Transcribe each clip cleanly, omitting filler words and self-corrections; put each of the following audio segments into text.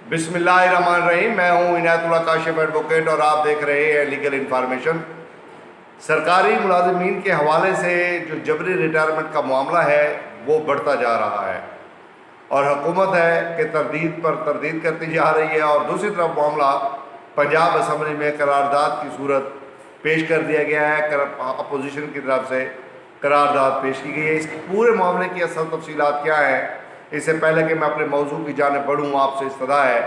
बिस्मिल्लाहिर्रहमानिर्रहीम। मैं हूं इनायतुल्लाह काशिफ एडवोकेट और आप देख रहे हैं लीगल इन्फॉर्मेशन। सरकारी मुलाजिमीन के हवाले से जो जबरी रिटायरमेंट का मामला है वो बढ़ता जा रहा है और हुकूमत है कि तरदीद पर तरदीद करती जा रही है, और दूसरी तरफ मामला पंजाब असम्बली में करारदाद की सूरत पेश कर दिया गया है। अपोजिशन की तरफ से करारदाद पेश की गई है। इस पूरे मामले की असल तफसीलात क्या है, इससे पहले कि मैं अपने मौजू की जानिब बढ़ूँ, आपसे इस्तदा है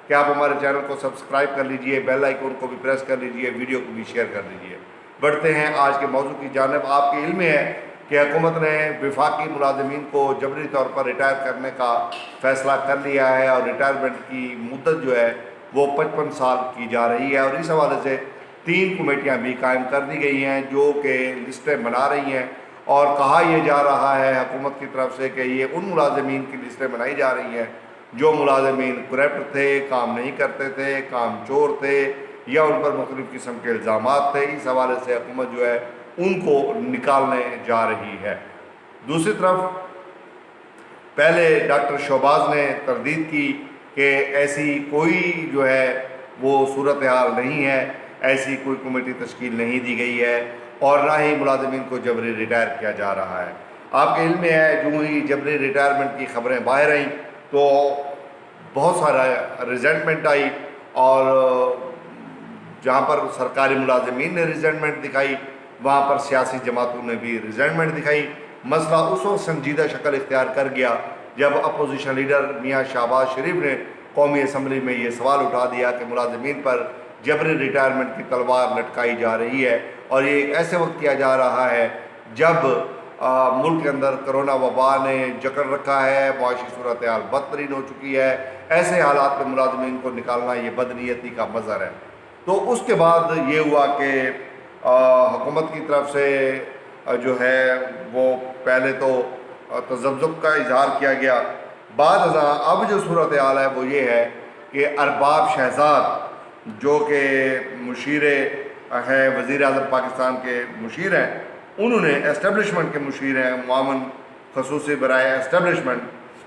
कि आप हमारे चैनल को सब्सक्राइब कर लीजिए, बेल आइकन को भी प्रेस कर लीजिए, वीडियो को भी शेयर कर लीजिए। बढ़ते हैं आज के मौजू की जानिब। आपके इल्म में है कि हुकूमत ने वफाकी मुलाजिमीन को जबरी तौर पर रिटायर करने का फ़ैसला कर लिया है और रिटायरमेंट की मुद्दत जो है वो 55 साल की जा रही है, और इस हवाले से 3 कमेटियाँ भी कायम कर दी गई हैं जो कि लिस्टें बना रही हैं। और कहा यह जा रहा है हुकूमत की तरफ से कि ये उन मुलाजिमीन की लिस्टें बनाई जा रही हैं जो मुलाजिमीन करप्ट थे, काम नहीं करते थे, काम चोर थे, या उन पर मुख्तलिफ़ किस्म के इल्ज़ामात थे। इस हवाले से हुकूमत जो है उनको निकालने जा रही है। दूसरी तरफ पहले डॉक्टर शहबाज ने तरदीद की कि ऐसी कोई जो है वो सूरत हाल नहीं है, ऐसी कोई कमेटी तश्कील नहीं दी गई है और ना ही मुलाजिमीन को जबरी रिटायर किया जा रहा है। आपके इल्म में है जो ही जबरी रिटायरमेंट की खबरें बाहर आईं तो बहुत सारा रिजेंटमेंट आई, और जहाँ पर सरकारी मुलाजिमीन ने रिजेंटमेंट दिखाई वहाँ पर सियासी जमातों ने भी रिजेंटमेंट दिखाई। मसला उस वक्त संजीदा शक्ल इख्तियार कर गया जब अपोजिशन लीडर मियाँ शहबाज शरीफ ने कौमी असम्बली में ये सवाल उठा दिया कि मुलाजिमीन पर जबरी रिटायरमेंट की तलवार लटकाई जा रही है, और ये ऐसे वक्त किया जा रहा है जब मुल्क के अंदर कोरोना वबा ने जकड़ रखा है, मुआशी सूरत हाल बदतरीन हो चुकी है। ऐसे हालात में मुलाजिमीन को निकालना ये बदनीयती का मज़हर है। तो उसके बाद ये हुआ कि हुकूमत की तरफ से जो है वो पहले तो तज़ब्ज़ुब का इजहार किया गया, बाद अब जो सूरत हाल है वो ये है कि अरबाब शहजाद जो कि मुशीर हैं, वज़ीर आज़म पाकिस्तान के मुशीर हैं, उन्होंने एस्टेब्लिशमेंट के मुशीर हैं, मामन खसूसी बराए एस्टेब्लिशमेंट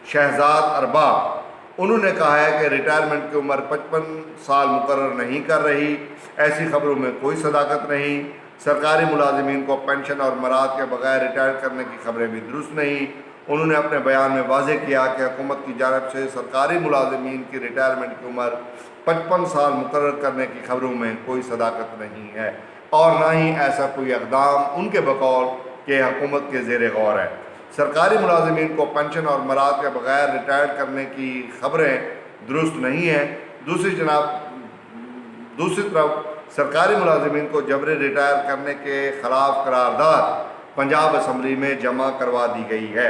शहजाद अरबाब, उन्होंने कहा है कि रिटायरमेंट की उम्र 55 साल मुकर्रर नहीं कर रही। ऐसी खबरों में कोई सदाकत नहीं। सरकारी मुलाजिमीन को पेंशन और मराद के बगैर रिटायर करने की खबरें भी दुरुस्त नहीं। उन्होंने अपने बयान में वाज़ेह किया कि हुकूमत की जानिब से सरकारी मुलाजिमीन की रिटायरमेंट की उम्र 55 साल मुकर्रर करने की खबरों में कोई सदाकत नहीं है, और ना ही ऐसा कोई इक़दाम उनके बकौल के हुकूमत के ज़ेर गौर है। सरकारी मुलाजिमीन को पेंशन और मराद के बगैर रिटायर करने की खबरें दुरुस्त नहीं हैं। दूसरी तरफ सरकारी मुलाजिमीन को जबरी रिटायर करने के ख़िलाफ़ करारदाद पंजाब असम्बली में जमा करवा दी गई है।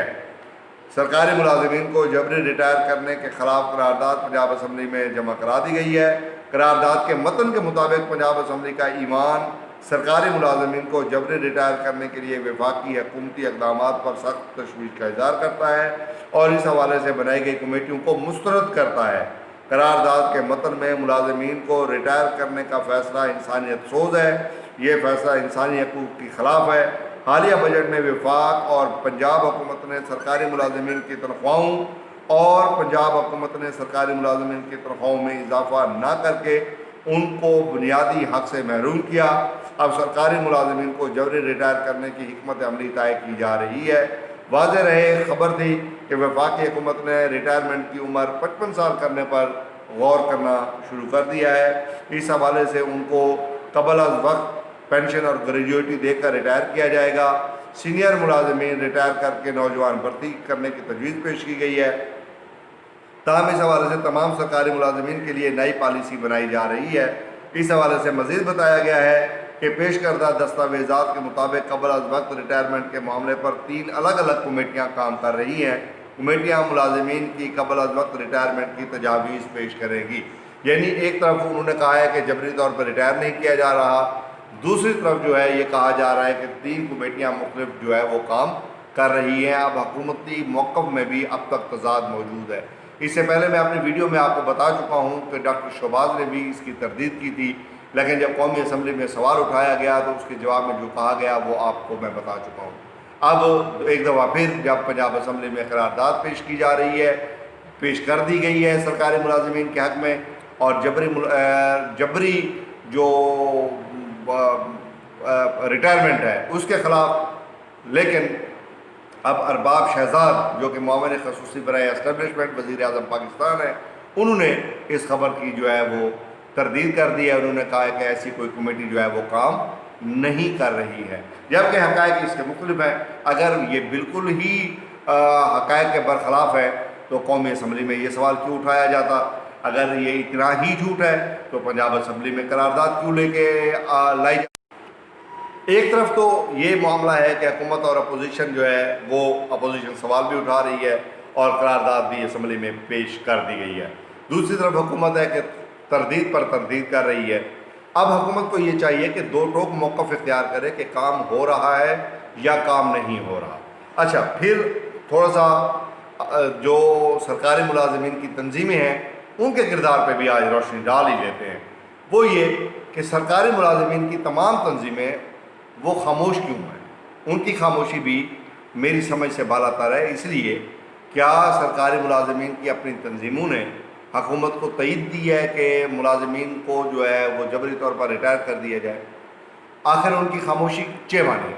सरकारी मुलाजिमीन को जबरी रिटायर करने के ख़िलाफ़ करारदाद पंजाब असम्बली में जमा करा दी गई है। करारदाद के मतन के मुताबिक पंजाब असम्बली का ईमान सरकारी मुलाजिमीन को जबरी रिटायर करने के लिए वफाकी हुकूमती इक़दामात पर सख्त तशवीश का इज़हार करता है और इस हवाले से बनाई गई कमेटियों को मुस्तरद करता है। करारदाद के मतन में मुलाजिमीन को रिटायर करने का फ़ैसला इंसानियत सोज है। ये फ़ैसला इंसानी हकूक़ के ख़िलाफ़ है। हालिया बजट में वफाक और पंजाब हुकूमत ने सरकारी मुलाजिमीन की तनख्वाहों में इजाफ़ा न करके उनको बुनियादी हक़ से महरूम किया। अब सरकारी मुलाजिमीन को जबरी रिटायर करने की हिकमत अमली तय की जा रही है। वाज़ेह रहे खबर थी कि वफाकी हुकूमत ने रिटायरमेंट की उम्र 55 साल करने पर गौर करना शुरू कर दिया है। इस हवाले से उनको कबल अज़ वक्त पेंशन और ग्रेजुएटी देकर रिटायर किया जाएगा। सीनियर मुलाजिमीन रिटायर करके नौजवान भर्ती करने की तजवीज़ पेश की गई है। ताहम इस हवाले से तमाम सरकारी मुलाजिमीन के लिए नई पॉलिसी बनाई जा रही है। इस हवाले से मज़ीद बताया गया है कि पेश करदा दस्तावेज़ात के मुताबिक कबल अज़ वक्त रिटायरमेंट के मामले पर 3 अलग अलग कमेटियाँ काम कर रही हैं। कमेटियाँ मुलाजिमीन की कबल अज़ वक्त रिटायरमेंट की तजावीज़ पेश करेंगी। यानी एक तरफ उन्होंने कहा है कि जबरी तौर पर रिटायर नहीं किया जा रहा, दूसरी तरफ जो है ये कहा जा रहा है कि 3 कमेटियाँ मुख्तलिफ जो है वो काम कर रही हैं। अब हुकूमती मौक़िफ़ में भी अब तक तज़ाद मौजूद है। इससे पहले मैं अपनी वीडियो में आपको बता चुका हूँ कि डॉक्टर शहबाज ने भी इसकी तरदीद की थी, लेकिन जब कौमी असम्बली में सवाल उठाया गया तो उसके जवाब में जो कहा गया वो आपको मैं बता चुका हूँ। अब एक दफ़ा फिर जब पंजाब असम्बली में करारदाद पेश की जा रही है پیش کر دی گئی ہے سرکاری ملازمین کے حق میں، اور جبری جو ریٹائرمنٹ ہے اس کے خلاف۔ لیکن اب ارباب شہزاد جو کہ معاون خصوصی برائے اسٹیبلشمنٹ وزیر اعظم پاکستان ہے، انہوں نے اس خبر کی جو ہے وہ تردید کر دی ہے۔ انہوں نے کہا ہے کہ ایسی کوئی کمیٹی جو ہے وہ کام نہیں کر رہی ہے، جبکہ حقائق اس کے مختلف ہیں۔ اگر یہ بالکل ہی حقائق کے برخلاف ہے تو قومی اسمبلی میں یہ سوال کیوں اٹھایا جاتا؟ اگر یہ اتنا ہی جھوٹ ہے تو پنجاب اسمبلی میں قرارداد کیوں لے کے لائی جاتی؟ ایک طرف تو یہ معاملہ ہے کہ حکومت اور اپوزیشن جو ہے وہ اپوزیشن سوال بھی اٹھا رہی ہے اور قرارداد بھی اسمبلی میں پیش کر دی گئی ہے، دوسری طرف حکومت ہے کہ تردید پر تردید کر رہی ہے۔ اب حکومت کو یہ چاہیے کہ دو ٹوک موقف اختیار کرے کہ کام ہو رہا ہے یا کام نہیں ہو رہا۔ اچھا، پھر تھوڑا سا جو سرکاری ملازمین کی تنظیمیں ہیں ان کے کردار پہ بھی آج روشنی ڈال ہی لیتے ہیں۔ وہ یہ کہ سرکاری ملازمین کی تمام تنظیمیں وہ خاموش کیوں ہیں؟ ان کی خاموشی بھی میری سمجھ سے بالا تر ہے، اس لیے کیا سرکاری ملازمین کی اپنی تنظیموں نے حکومت کو تائید دی ہے کہ ملازمین کو جو ہے وہ جبری طور پر ریٹائر کر دیا جائے؟ آخر ان کی خاموشی چہ مانی؟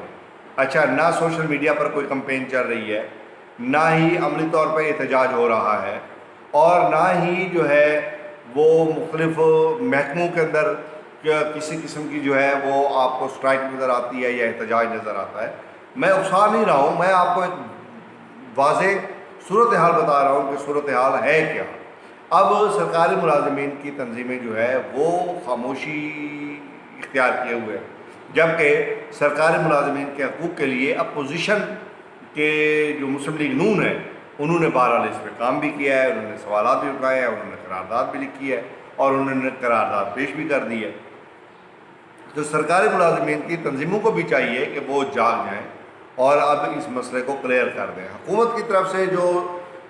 اچھا، نہ سوشل میڈیا پر کوئی کمپین چل رہی ہے، نہ ہی عملی طور پہ احتجاج ہو رہا ہے، اور نہ ہی جو ہے وہ مختلف محکموں کے اندر کسی قسم کی جو ہے وہ آپ کو سٹرائک نظر آتی ہے یا احتجاج نظر آتا ہے۔ میں اکسا نہیں رہا ہوں، میں آپ کو ایک واضح صورتحال بتا رہا ہوں کہ صورتحال ہے کیا۔ اب سرکاری ملازمین کی تنظیمیں جو ہے وہ خاموشی اختیار کیے ہوئے ہیں، جبکہ سرکاری ملازمین کے حقوق کے لیے اپوزیشن کے جو مسلم لیگ نون ہے انہوں نے بہرحال اس پہ کام بھی کیا ہے، انہوں نے سوالات بھی اٹھائے ہیں، انہوں نے قرارداد بھی لکھی ہے اور انہوں نے قرارداد پیش بھی کر دی ہے۔ تو سرکاری ملازمین کی تنظیموں کو بھی چاہیے کہ وہ جاگ جائیں اور اب اس مسئلے کو کلیئر کر دیں۔ حکومت کی طرف سے جو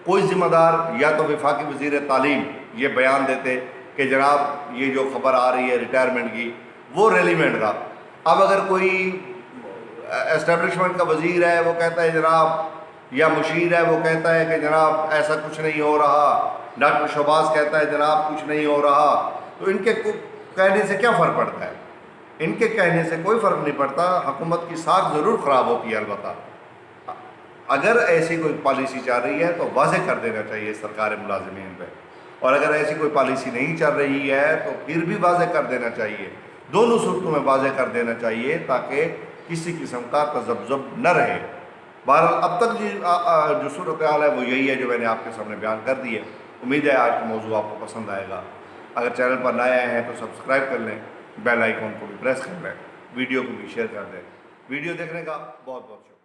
کوئی ذمہ دار یا تو وفاقی وزیر تعلیم یہ بیان دیتے کہ جناب یہ جو خبر آ رہی ہے ریٹائرمنٹ کی وہ ریلیونٹ تھا۔ اب اگر کوئی اسٹیبلشمنٹ کا وزیر ہے وہ کہتا ہے جناب، یا مشیر ہے وہ کہتا ہے کہ جناب ایسا کچھ نہیں ہو رہا، ڈاکٹر شہباز کہتا ہے جناب کچھ نہیں ہو رہا، تو ان کے کہنے سے کیا فرق پڑتا ہے؟ ان کے کہنے سے کوئی فرق نہیں پڑتا، حکومت کی ساکھ ضرور خراب ہوتی ہے۔ البتہ اگر ایسی کوئی پالیسی چل رہی ہے تو واضح کر دینا چاہیے سرکاری ملازمین پہ، اور اگر ایسی کوئی پالیسی نہیں چل رہی ہے تو پھر بھی واضح کر دینا چاہیے، دونوں صورتوں میں واضح کر دینا چاہیے تاکہ کسی قسم کا تذبذب نہ رہے۔ بہرحال اب تک جو صورتحال ہے وہ یہی ہے جو میں نے آپ کے سامنے بیان کر دی ہے۔ امید ہے آج کا موضوع آپ کو پسند آئے گا۔ اگر چینل پر نئے آئے ہیں تو سبسکرائب کر لیں، بیل آئیکن کو بھی پریس کر لیں، ویڈیو کو بھی شیئر کر دیں۔ ویڈیو دیکھنے کا بہت بہت شکریہ۔